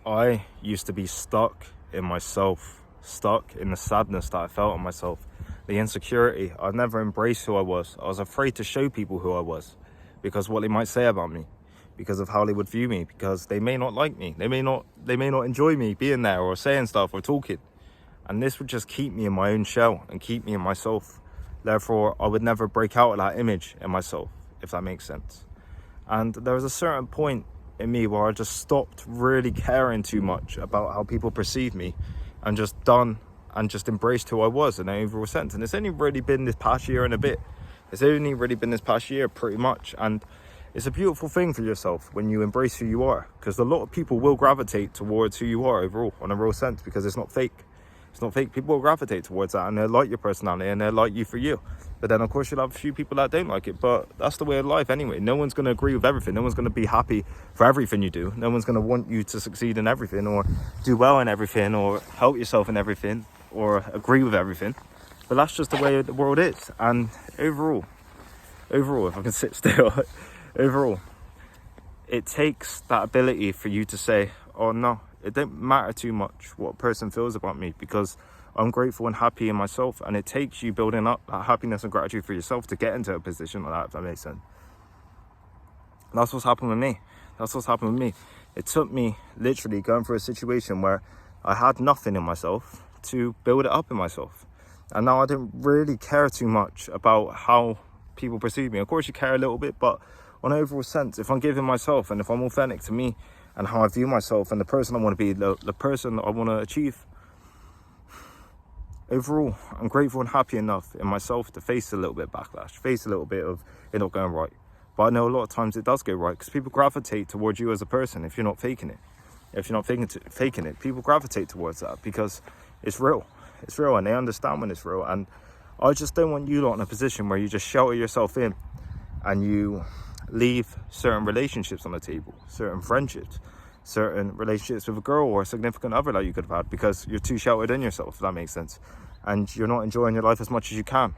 I used to be stuck in myself, stuck in the sadness that I felt in myself, the insecurity. I'd never embraced who I was. I was afraid to show people who I was because what they might say about me, because of how they would view me, because they may not like me. They may not enjoy me being there or saying stuff or talking. And this would just keep me in my own shell and keep me in myself. Therefore, I would never break out of that image in myself, if that makes sense. And there was a certain point in me where I just stopped really caring too much about how people perceive me and just embraced who I was in an overall sense. And it's only really been this past year and a bit. It's only really been this past year pretty much. And it's a beautiful thing for yourself when you embrace who you are, because a lot of people will gravitate towards who you are overall on a real sense, because it's not fake. It's not fake. People will gravitate towards that and they'll like your personality and they'll like you for you. But then of course you'll have a few people that don't like it, but that's the way of life anyway. No one's going to agree with everything. No one's going to be happy for everything you do. No one's going to want you to succeed in everything or do well in everything or help yourself in everything or agree with everything. But that's just the way the world is. And overall, if I can sit still, overall, it takes that ability for you to say, oh no, it don't matter too much what a person feels about me, because I'm grateful and happy in myself. And it takes you building up that happiness and gratitude for yourself to get into a position like that, if that makes sense. That's what's happened with me. It took me literally going through a situation where I had nothing in myself to build it up in myself. And now I don't really care too much about how people perceive me. Of course you care a little bit, but on an overall sense, if I'm giving myself and if I'm authentic to me and how I view myself and the person I want to be, the person I want to achieve, overall, I'm grateful and happy enough in myself to face a little bit of backlash, face a little bit of it not going right. But I know a lot of times it does go right, because people gravitate towards you as a person if you're not faking it. If you're not faking it, people gravitate towards that because it's real. It's real and they understand when it's real. And I just don't want you lot in a position where you just shelter yourself in and you leave certain relationships on the table, certain friendships, certain relationships with a girl or a significant other that you could have had because you're too sheltered in yourself, if that makes sense. And you're not enjoying your life as much as you can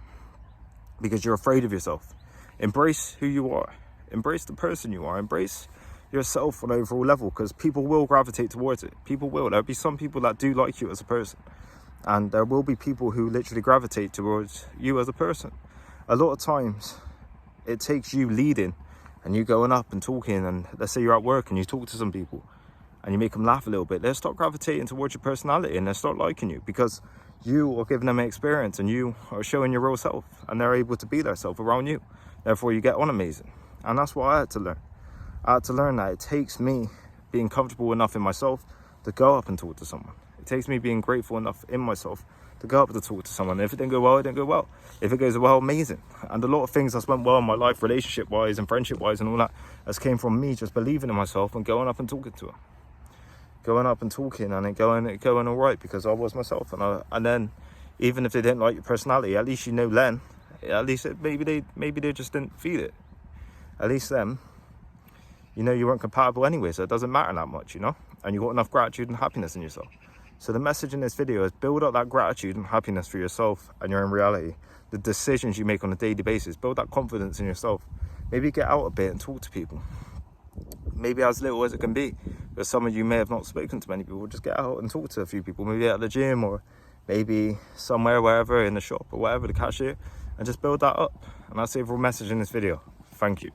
because you're afraid of yourself. Embrace who you are. Embrace the person you are. Embrace yourself on an overall level, because people will gravitate towards it. People will. There'll be some people that do like you as a person. And there will be people who literally gravitate towards you as a person. A lot of times it takes you leading and you going up and talking, and let's say you're at work and you talk to some people and you make them laugh a little bit, they'll start gravitating towards your personality and they'll start liking you because you are giving them an experience and you are showing your real self and they're able to be their self around you. Therefore you get on amazing. And that's what I had to learn. I had to learn that it takes me being comfortable enough in myself to go up and talk to someone. It takes me being grateful enough in myself to go up to talk to someone. If it didn't go well, it didn't go well. If it goes well, amazing. And a lot of things that's went well in my life, relationship wise and friendship wise and all that, has came from me just believing in myself and going up and talking to her. Going up and talking and it going all right because I was myself. And then even if they didn't like your personality, at least you know then, at least maybe they just didn't feel it. At least then, you know you weren't compatible anyway, so it doesn't matter that much, you know? And you got enough gratitude and happiness in yourself. So the message in this video is build up that gratitude and happiness for yourself and your own reality. The decisions you make on a daily basis, build that confidence in yourself. Maybe get out a bit and talk to people. Maybe as little as it can be. Because some of you may have not spoken to many people. Just get out and talk to a few people. Maybe at the gym or maybe somewhere, wherever, in the shop or whatever, the cashier. And just build that up. And that's the overall message in this video. Thank you.